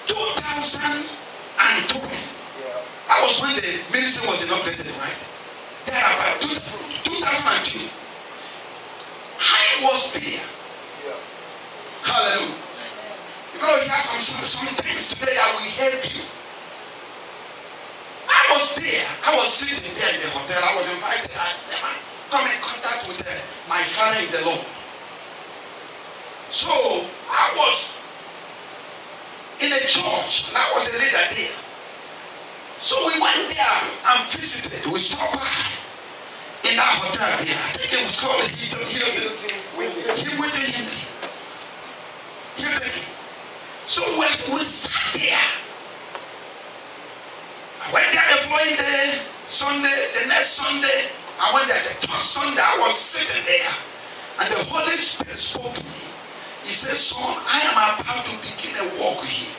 2002. That was when the ministry was inaugurated, right? Yeah, about 2002. I was there. Hallelujah. You're going to hear some things today that will help you. I was there. I was sitting there in the hotel. I was invited. I never come in contact with my father in the Lord. So I was in a church, and I was a leader there. So we went there and visited. We stopped by in that hotel there. I think it was called Hilton. So we sat there. I went there the following day, Sunday, the next Sunday. I went there the third Sunday. I was sitting there, and the Holy Spirit spoke to me. He said, "Son, I am about to begin a work here,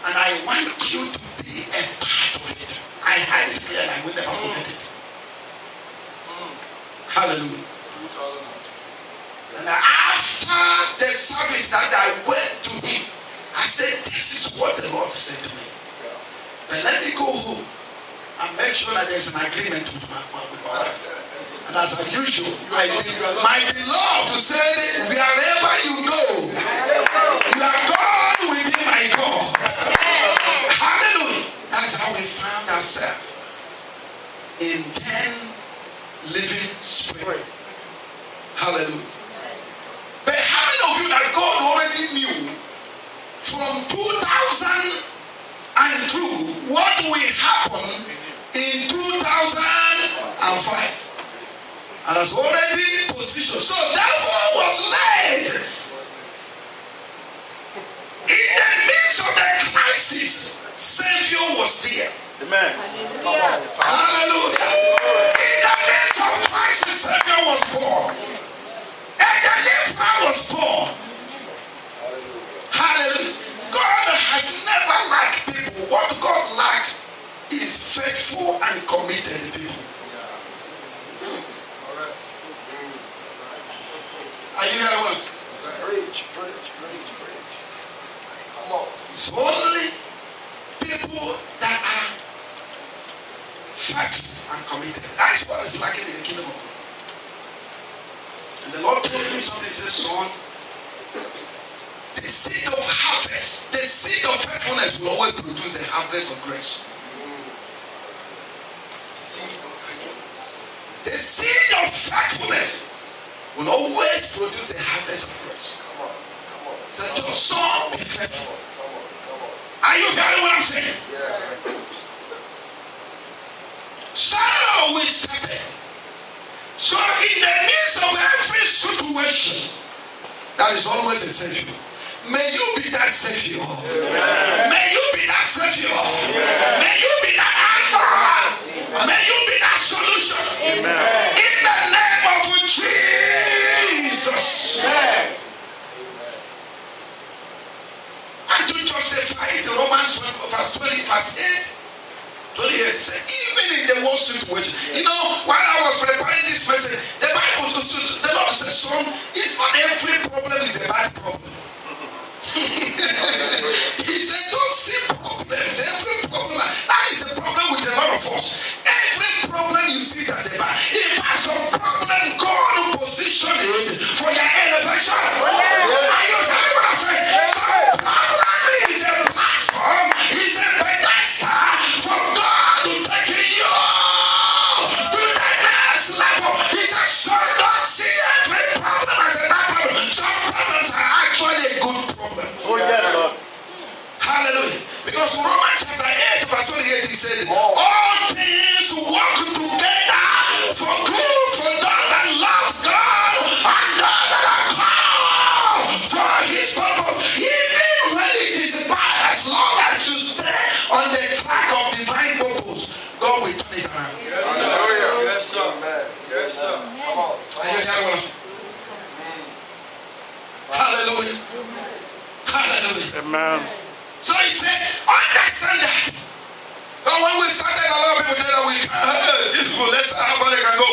and I want you to be a part of it." I had it here, and I will never forget it. Hallelujah. And after the service that I went to him, I said, "This is what the Lord said to me. But let me go home and make sure that there's an agreement with my wife." And as usual, my beloved to say, wherever you go, your God will be my God. Hallelujah. That's how we found ourselves in 10 Living Spring. Hallelujah. But how many of you that God already knew from 2002 what will happen in 2005? And has already positioned. So therefore was led. In the midst of the crisis, Savior was there. Amen. Hallelujah. In the midst of crisis, Savior was born. And the deliverer was born. Hallelujah. God has never liked people. What God likes is faithful and committed people. Are you hearing what? Preach. Come on. It's only people that are faithful and committed. That's what it's like in the kingdom of God. And the Lord told me something. He said, "Son, the seed of harvest, the seed of faithfulness will always produce the harvest of grace." The seed of faithfulness will always produce the harvest of grace. Come on. So your son be faithful. Are you hearing what I'm saying? Yeah. So we started. So in the midst of every situation, that is always a savior. May you be that savior. Amen. May you be that savior. Amen. May you be that answer. Amen. May you be that solution. Amen. In the name of Jesus. Amen. And to justify it, Romans 12, verse 20, verse 8. 28 said, even in the worst situation, you know, while I was preparing this message, the Bible, the Lord said, "Son, it's not every problem is a bad problem." He said, "Don't see problems. Every problem, that is a problem with a lot of us. Every problem you see as a bad. If that's a problem, God will position it for your elevation." Are you hearing what I'm saying? So problem is a platform, is a pedestal for God to take you to the next level. He said, "So don't see every problem as a bad problem. Some problems are actually a good problem." Oh, yes, Lord. Hallelujah. Because Romans chapter 8, verse 28, he said, "All things work together for good for those that love God and those that are called for his purpose." Even when it is bad, as long as you stay on the track of divine purpose, God will turn it around. Yes, sir. Yes, sir. Yes, sir. Come on. Are you hearing what I'm saying? Hallelujah. Hallelujah. Amen. So he said, understand that. But when we started, a lot of people said that we can't, these people, let's see how far they can go.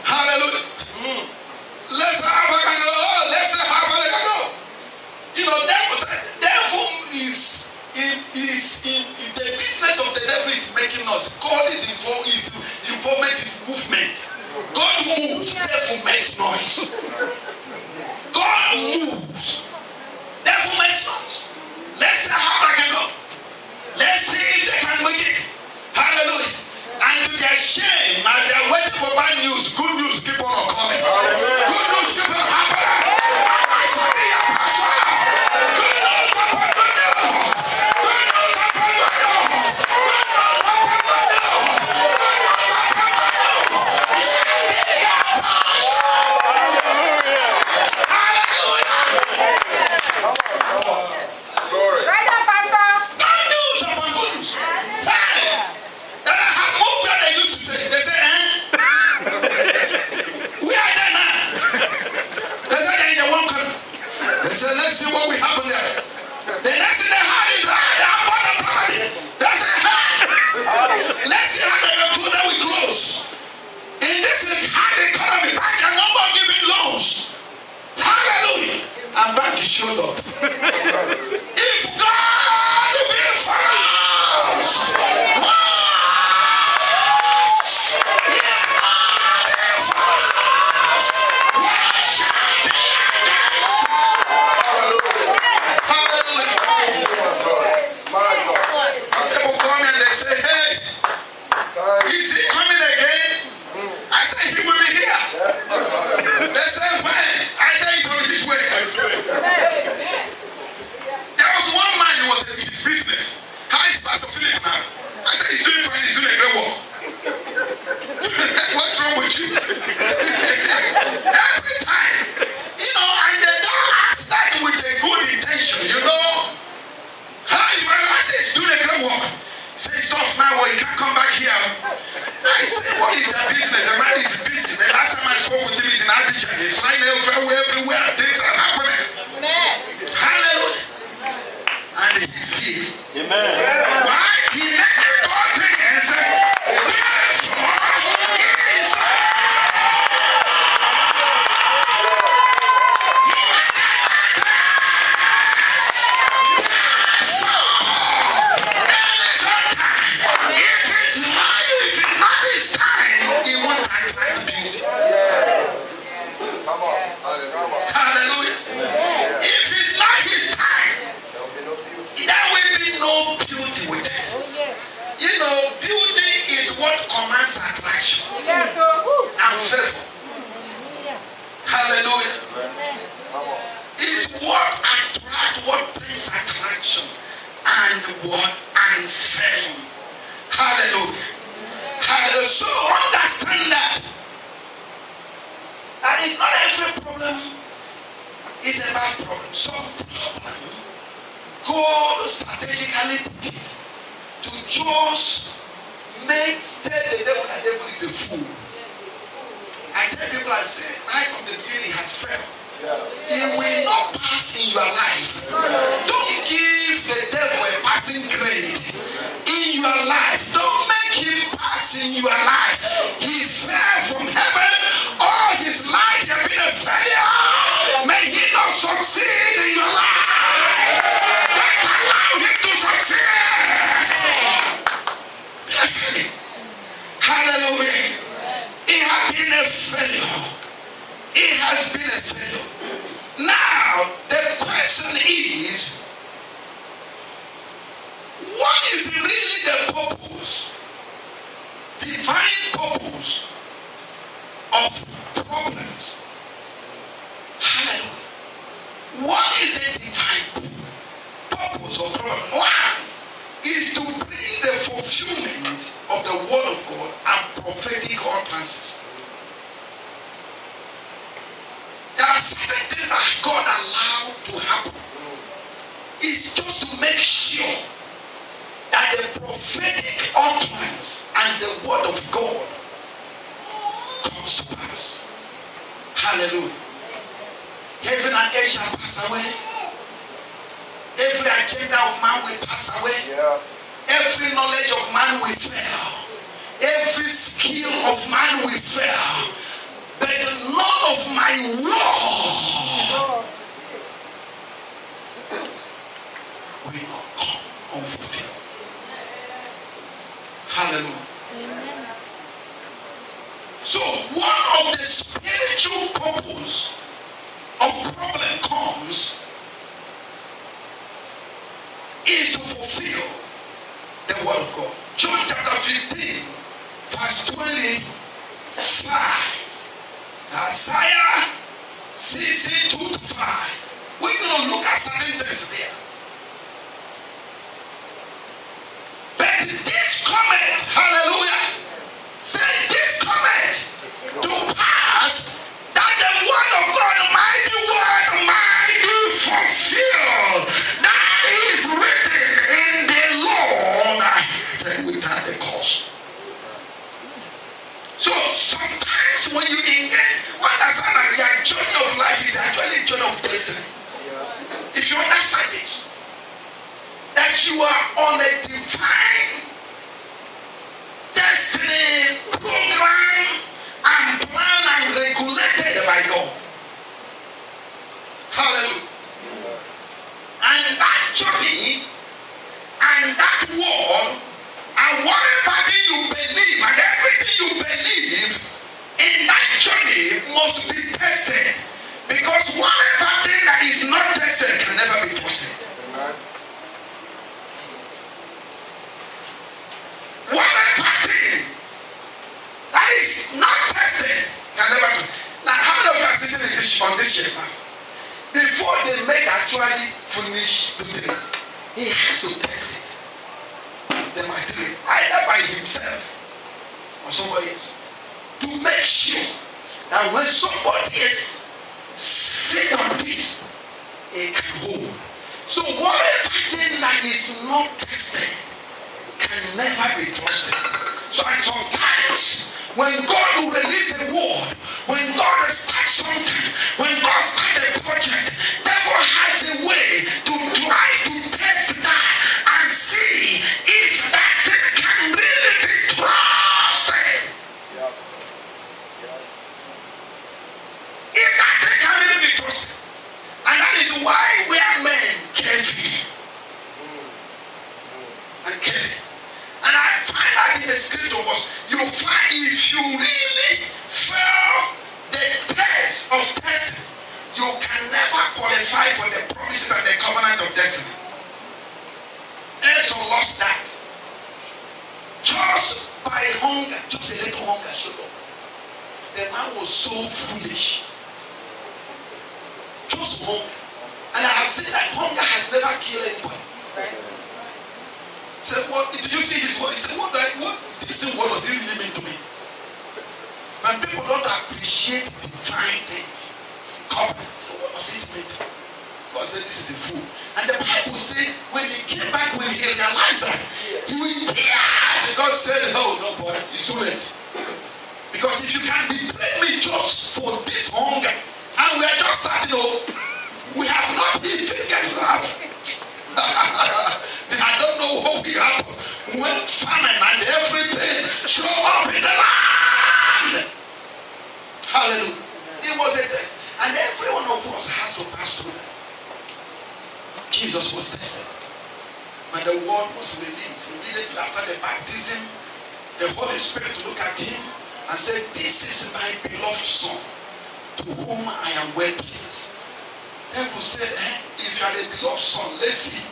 Hallelujah. Let's see how far they can go. Let's see how far they can go. You know, that was movement. God moves, therefore makes noise. God moves, therefore makes noise. Let's see how I can go. Let's see if they can make it. Hallelujah. And to their shame, as they are waiting for bad news, good news keep on coming. Good news keep on happening. I shall be a pastor. Good news upon good news. Good news upon good news. Good news upon good news. Good news upon good news. I shall be a pastor. Hallelujah. Glory. Right now, Pastor. Good news upon good news. Hey. That I have moved where they used to say. They say, we are there now. They say they're in the one corner. They say, let's see what will happen there. The next thing they had is, they are part of the party. They say, let's see how they go through that we close. In this hard economy, bank are no more giving loans. Hallelujah. And bank is showed up. If God be for us, people come and they say, hey, is he coming again? I say he will be here. They say when? I say he's on his way. There was one man who was in his business. How is Pastor Philip now? I said he's doing fine, he's doing a great work. What's wrong with you? Every time. You know, and they don't ask that with a good intention, you know. How you I say he's doing a great work. Say it's off now, well, he can't come back here. I say, what is your business? The man is busy. The last time I spoke with him, he's in Abidjan. He's flying everywhere. Things are happening. Amen. Hallelujah. And he's here. Amen. Why? He never got the answer. Hallelujah. If it's not his time, there will be no beauty with it. You know, beauty is what commands attraction and favor. Hallelujah. It's what attracts, what brings attraction and what and favor. Hallelujah. Hallelujah. So understand that. And it's not every problem is a bad problem. Some problem God strategically put it to just tell the devil that the devil is a fool. I tell people, I say, right from the beginning has failed. It will not pass in your life. Don't give the devil a passing grade in your life. Don't make him pass in your life. He fell from heaven. All his life has been a failure. May he not succeed in your life. Don't allow him to succeed. Hallelujah. It has been a failure. It has been a failure. Now, the question is, what is really the purpose, divine purpose of problems? Hallelujah. What is the divine purpose of problems? One is to bring the fulfillment of the word of God and prophetic utterances. There are certain things that God allowed to happen. It's just to make sure that the prophetic utterance and the word of God comes to pass. Hallelujah. Heaven and earth shall pass away. Every agenda of man will pass away. Every knowledge of man will fail. Every skill of man will fail. But none of my word will not come unfulfilled. Hallelujah. purpose of problem comes is to fulfill the word of God. John chapter 15, verse 25. Isaiah 62-5. We're going to look at certain things there. But this comment, hallelujah, say this comment to pass that the word of God might be fulfilled. That is written in the law without the cost. So sometimes when you engage, understand that your journey of life is actually a journey of destiny. If you understand this, that you are on a divine destiny program and plan and regulated by God. Hallelujah. And that journey and that word and whatever thing you believe and everything you believe in that journey must be tested. Because whatever thing that is not tested can never be trusted. Whatever thing that is not tested can never be. Now, how many of you are sitting on this chair now? Before the man actually finish the thing, he has to test it. The material, either by himself or somebody else, to make sure that when somebody is sitting on this, it can hold. So whatever thing that is not tested can never be trusted. So and sometimes when God will release a word, when God starts something, when God starts a project, devil has a way to try to test that and see if that thing can really be trusted. If that thing can really be trusted. And that is why we are men careful. And careful. And I find that in the scripture was, you find if you really fail the test of testing, you can never qualify for the promises and the covenant of destiny. Esau lost that. Just by hunger, just a little hunger showed up. The man was so foolish. Just hunger. And I have seen that hunger has never killed anybody. Right. He said, what did you see his word? He said, what this word was really mean to me? When people don't appreciate divine things, covenant, so what was it mean to me? God said, this is a fool. And the Bible said, when he came back, when he realized that, he will tears. God said, no, boy, it's too late. Because if you can betray me just for this hunger, and we are just starting, we have not been taken to have. I don't know what we have when famine and everything show up in the land. Hallelujah. It was a test. And every one of us has to pass through that. Jesus was tested. When the word was released, immediately after the baptism, the Holy Spirit looked at him and said, this is my beloved son, to whom I am well pleased. People said, if you are the beloved son, let's see.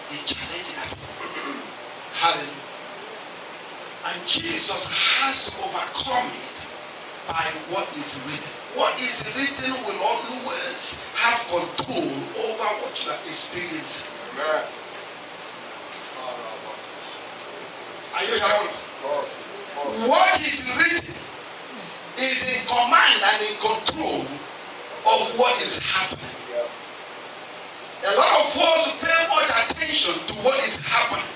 He challenged that. Hallelujah. And Jesus has to overcome it by what is written. What is written will always have control over what you are experiencing. Amen. Are you hearing us? What is written is in command and in control of what is happening. A lot of us pay much attention to what is happening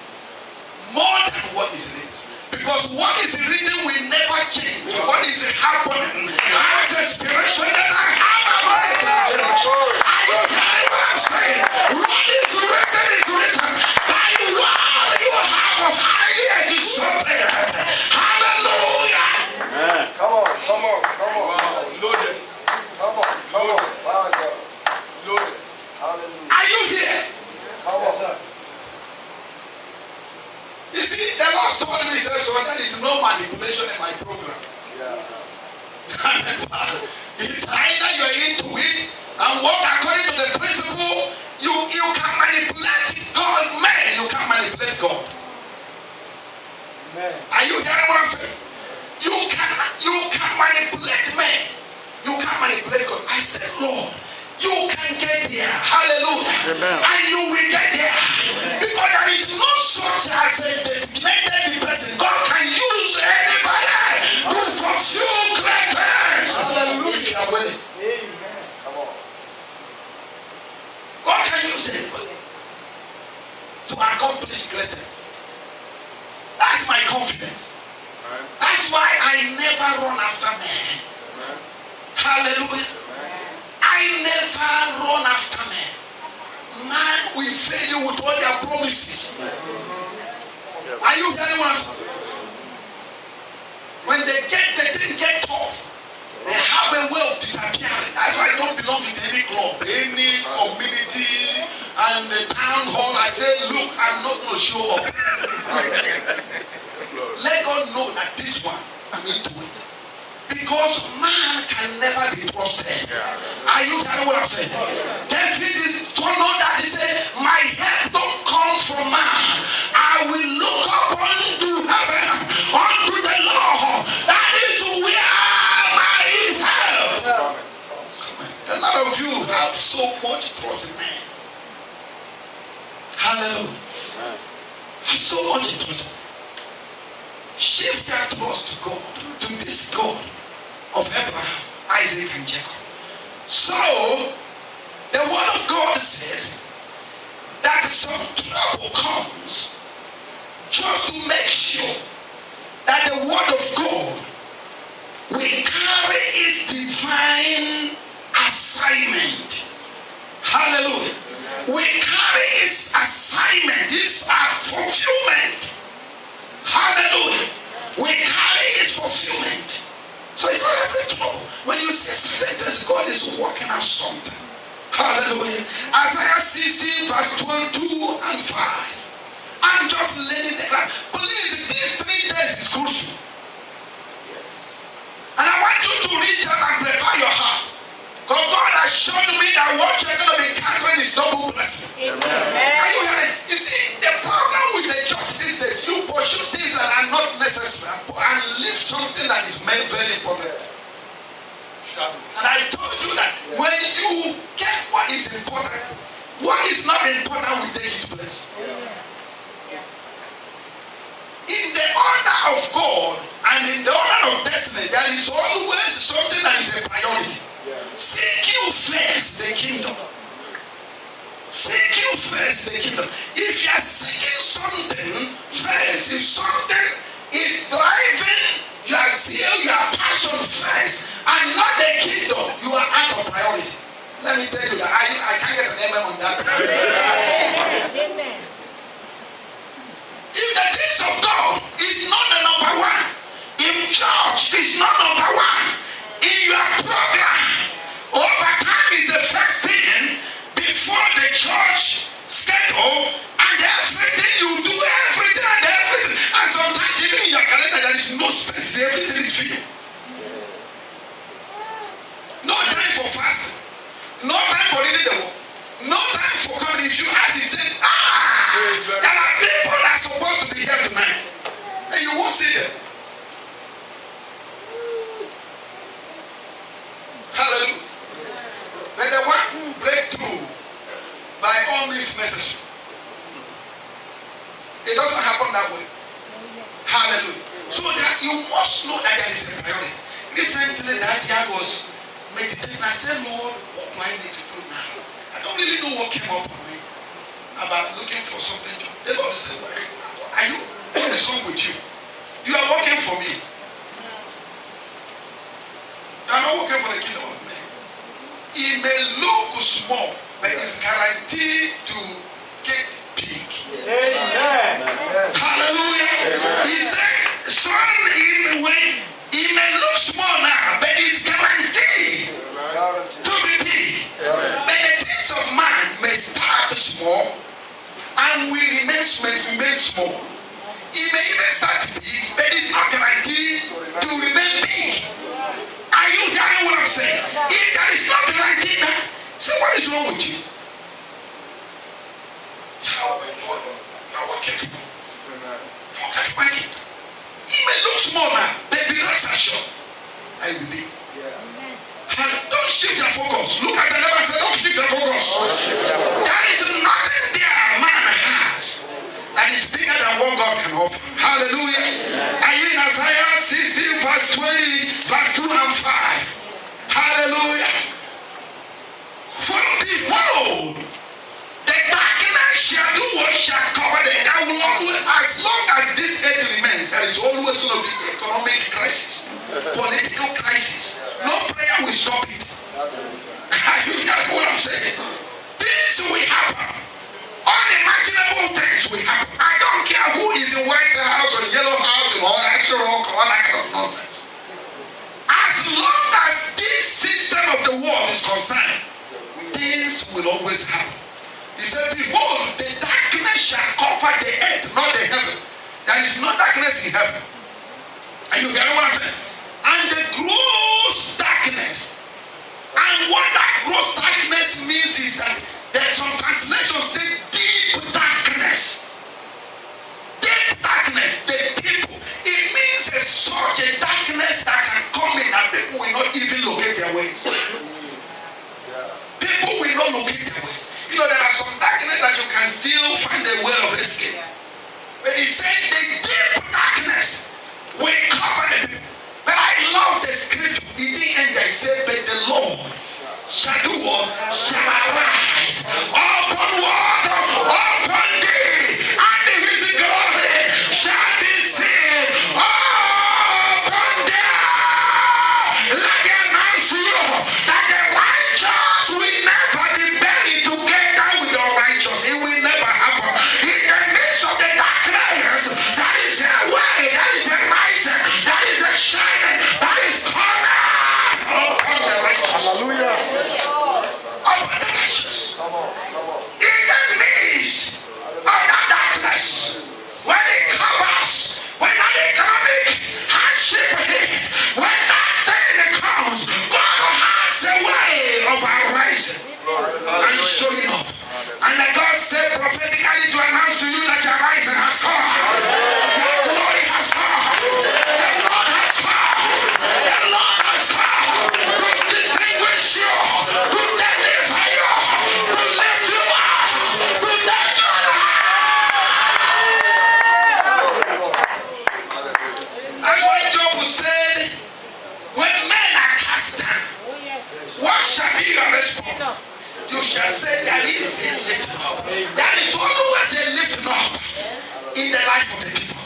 more than what is written. Because what is written will never change. What is happening has inspiration and I have a voice. Are you hearing what I'm saying? What is written is written. By what you have of highly exalted. Hallelujah. Come on. Wow. Loaded. Come on. Loaded. Hallelujah. Are you here? Come on, sir. You see, the Lord told me, he said, so there is no manipulation in my program. Yeah. It's either you're into it and walk according to the principle. You can manipulate God, man. You can manipulate God. Amen. Are you hearing what I'm saying? You can manipulate man. You can manipulate God. I said, Lord, you can get there. Hallelujah. Amen. And you will get there. Amen. Because there is no such as a designated person. God can use anybody to fulfill great plans. If you are willing. Amen. Come on. God can use anybody to accomplish great things. That's my confidence. Amen. That's why I never run after men. Amen. Hallelujah. I never run after men. Man will fail you with all their promises. Are you hearing what I'm saying? When the thing get tough, they have a way of disappearing. That's why I don't belong in any club, any community, and the town hall. I say, look, I'm not going to show up. Let God know that this one, I'm into it. Because man can never be trusted. Are you hearing what I'm saying? David told know that he said, my help don't come from man. I will look up unto heaven, unto the Lord. That is where my help. A lot of you have so much trust in man. Hallelujah. Have so much trust. Shift your trust to God, to this God of Abraham, Isaac, and Jacob. So, the word of God says that some trouble comes just to make sure that the word of God will carry its divine assignment. Hallelujah. Will carry its assignment, its fulfillment. Hallelujah. Will carry its fulfillment. So it's not every trouble. When you say something, God is working on something. Hallelujah. Isaiah 60 verse 22 and 5. I'm just letting it out. Please, these 3 days is crucial. Yes. And I want you to reach out and prepare your heart. Because God has shown me that what you're going to be carrying is double blessing. Amen. Are you hearing? You see, the problem with the church these days, you pursue things that are not necessary and leave something that is made very important. And I told you that when you get what is important, what is not important will take its place. Yes. In the order of God and in the order of destiny, there is always something that is a priority. Seek you first the kingdom. Seek you first the kingdom. If you are seeking something first, if something is driving your zeal, your passion first, and not the kingdom, you are out of priority. Let me tell you that I can't get an amen on that. Amen. If the things of God is not the number one, if church is not number one, in your program, overtime is the first thing before the church schedule, and everything you do, everything, and sometimes even in your calendar there is no space, everything is filled. No time for fasting, no time for reading the word, no time for God. If you ask, he said, there are people that are supposed to be here tonight, and you won't see them. Hallelujah. But the one breakthrough by all means necessary. It doesn't happen that way. Hallelujah. So that you must know that there is a priority. Recently that year was meditating. I said, Lord, what do I need to do now? I don't really know what came up with me about looking for something. The Lord said, are you, what is wrong with you? You are working for me. You are not working for the kingdom of men. It may look small, but it's guaranteed to get big. Amen. Hallelujah. Amen. He said, son, it may look small now, but it's guaranteed to be big. Amen. But the things of man may start small and will remain small. It may even start big, but it's not guaranteed to remain big. Are you is wrong with you? How are working? How working? He may look small now, but because I'm sure, I believe. Don't shift your focus. Look at the neighbor and say, don't shift your focus. There is nothing there man has that is bigger than what God can offer. Hallelujah. Are you in Isaiah 16 verse 20, verse 2 and 5? Hallelujah. For behold, the darkness shall do what shall cover them. That will always, as long as this earth remains, there is always going to be economic crisis, political crisis. No prayer will stop it. You get what I'm saying? Things will happen. Unimaginable things will happen. I don't care who is in White House or Yellow House or National Rock or all that kind of nonsense. As long as this system of the world is concerned, things will always happen. He said, behold, the darkness shall cover the earth, not the heaven. There is no darkness in heaven. And you get what I'm saying? And the gross darkness. And what that gross darkness means is that there are some translations say deep darkness. Deep darkness, the people. It means such a darkness that can come in and people will not even locate their ways. People will not locate their ways. You know, there are some darkness that you can still find a way of escape. But he said the deep darkness will cover the people. But I love the scripture. He didn't end there. He said, but the Lord shall do what? Shall arise upon water, upon thee, and his glory shall be seen upon thee. Let me announce you that the righteous will never be buried together with the righteous. It will never happen. In the midst of the darkness, that is a way, that is a rising, that is a shining, that is coming upon the righteous. Hallelujah. Upon the righteous. Come on. In the midst of that darkness, when it covers, when that economic hardship hits, when that thing comes, God has a way of arising and showing up. And the God said prophetically to announce to you that your rising has come. Your glory has come. The Lord has come. The Lord has come to distinguish you, to deliver you, to lift you up, to take you high. That's why Job said, when men are cast down, what shall be your response? You shall say there is a lifting up. There is always a lifting up in the life of the people.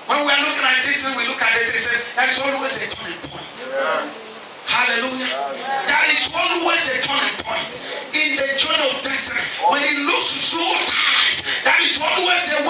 When we are looking at this and we look at this, they say there is always a turning point. Yes. Hallelujah. Yes. There is always a turning point in the journey of destiny. When it looks so tight, there is always a